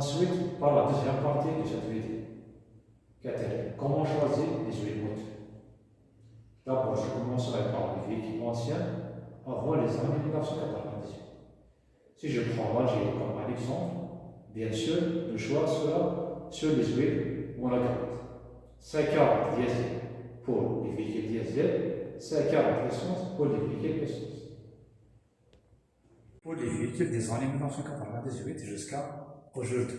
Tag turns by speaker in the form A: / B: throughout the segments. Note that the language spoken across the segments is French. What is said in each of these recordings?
A: Ensuite, par la deuxième partie de cette vidéo, comment choisir les huiles hautes. D'abord, je commencerai par les véhicules anciens avant les années 1998. Si je prends l'Algérie comme un exemple, bien sûr, le choix sera sur les huiles monogames. 50 diesel pour les véhicules diesel, 50 essence pour les véhicules essence. Pour les véhicules des années 1998 jusqu'à aujourd'hui,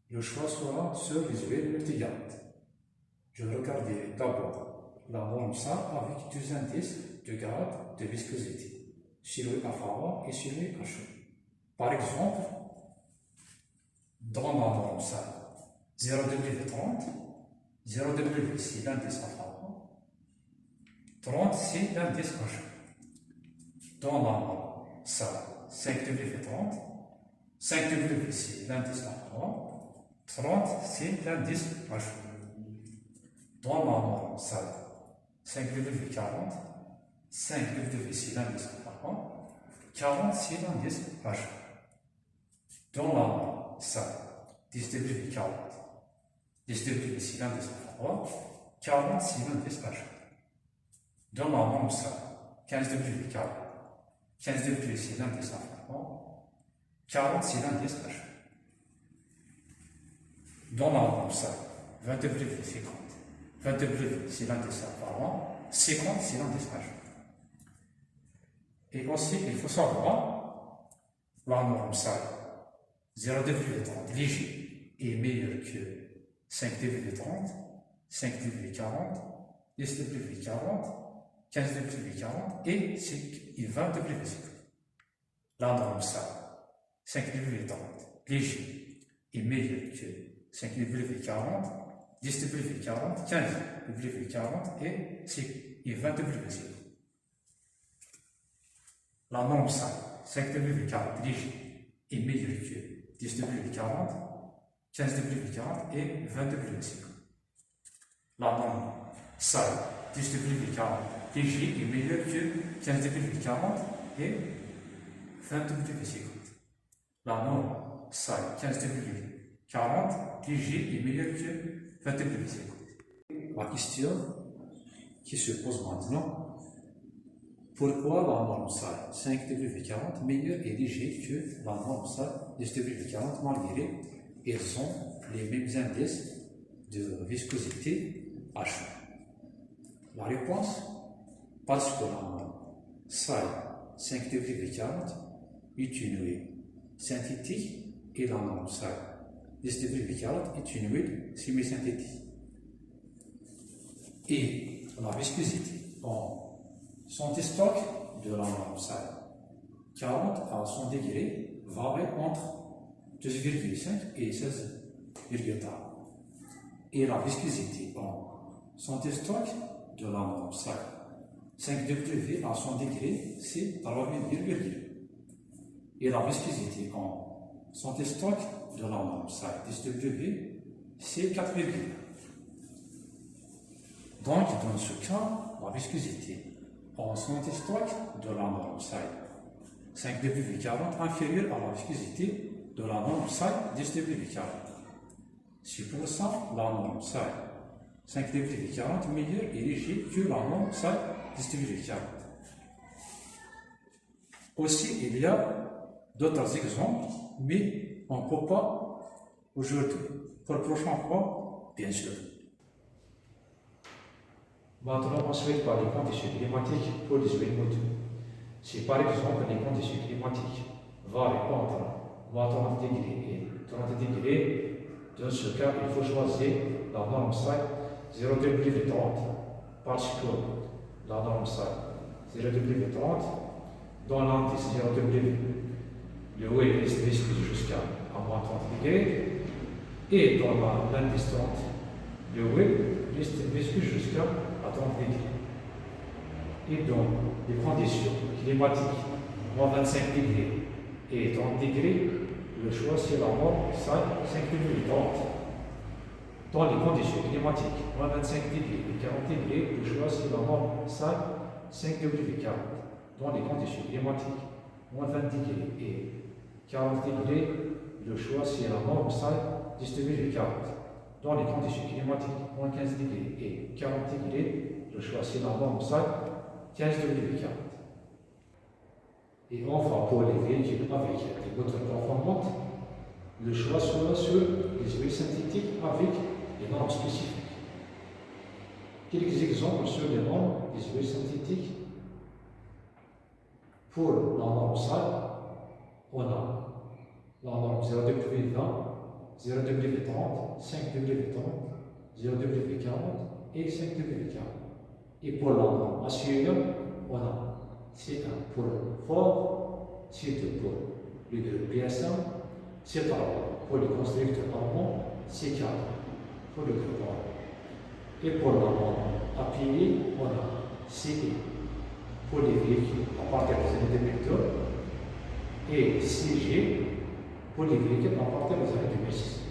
A: le choix sera sur les huiles multigames. Je regarderai d'abord la norme SAR avec deux indices de grade de viscosité, celui à froid et celui à chaud. Par exemple, dans la norme SAR 0,30, 0,6 c'est l'indice à froid, 30 c'est l'indice à chaud. Dans la norme SAR 5,30, 5,6 c'est l'indice à froid, 30 c'est l'indice à chaud. Dans la norme SAR 5,40, 5,6 l'indice à froid, 40 c'est l'indice à chaud. Dans la norme SAR 10,40, 10,6 l'indice à froid, 40 c'est l'indice à chaud. Dans la norme SAR 15,40, 15,6 l'indice à froid, 40 c'est l'indice à chaud. Dans la norme SAR 20,50, 20,6 l'indice à froid, 50 c'est l'indice à chaud. Et aussi, il faut savoir, la norme SAR 0,30 léger est meilleur que 5,30, 5,40, 10,40, 15,40 et 20,50. La norme SAR 5,30 léger est meilleur que 5,40, 10,40, 15,40 et 20,50. La norme SAR 5,40 léger est meilleur que 10,40, 15,40 et 20,50. La norme SAR 10,40 léger est meilleur que 15,40 et 20,50. La norme SAR 15,40 léger est meilleur que 20,50. La question qui se pose maintenant, pourquoi la norme SAR 5,40 meilleur et léger que la norme SAR 10,40 malgré elles ont les mêmes indices de viscosité à chaud? La réponse, parce que la norme SAR 5,40 est une huile synthétique et la norme SAR 10,40 est une huile semi-synthétique. Et la viscosité en centestock de la norme SAR 40 à 100 degrés varie entre 2,5 et 16,4. Et la viscosité en centestock de la norme SAR 5W à 100 degrés, c'est 3,1. Et la viscosité en centestock de la norme SAR 10W, c'est 4,1. Donc, dans ce cas, la viscosité en centestock de la norme SAR 5W40 inférieure à la viscosité de la norme SAR 10W40. C'est pour ça la norme SAR 5W40 meilleure et léger que la norme SAR 10W40. Aussi, il y a d'autres exemples, mais on ne peut pas aujourd'hui. Pour le prochain fois, bien sûr. Maintenant, ensuite, par les conditions climatiques pour les huiles moto. Si par exemple les conditions climatiques varient entre 30 degrés et 30 degrés, dans ce cas, il faut choisir la norme SAR 0,30 parce que la norme SAR 0,30 dans l'indice 0,1, le huile reste visqueuse jusqu'à moins 30 degrés et dans l'indice 30, le huile reste visqueuse jusqu'à 30 degrés. Et donc, les conditions climatiques, moins 25 degrés et 30 degrés, le choix c'est la norme SAR 5,30. Dans les conditions climatiques, moins 25 degrés et 40 degrés, le choix c'est la norme SAR 5,40. Dans les conditions climatiques, moins 20 degrés et 40 degrés, le choix c'est la norme sale 10 degrés et 40. Dans les conditions climatiques, moins 15 degrés et 40 degrés, le choix c'est la norme sale 15 degrés et 40. Et enfin, pour les véhicules avec des moteurs performantes, le choix sera sur les huiles synthétiques avec des normes spécifiques. Quelques exemples sur les normes des huiles synthétiques. Pour la norme sale, on a la norme 0W20, 0W30, 5W30, 0W40 et 5W40. Et pour la norme assurée, on a C1 pour Ford, C2 pour le groupe PSA, C3 pour les constructeurs allemands, C4 pour le groupe allemand. Et pour la norme API, on a CE pour les véhicules à partir des années 2002 et CG pour les véhicules à partir des années 2006.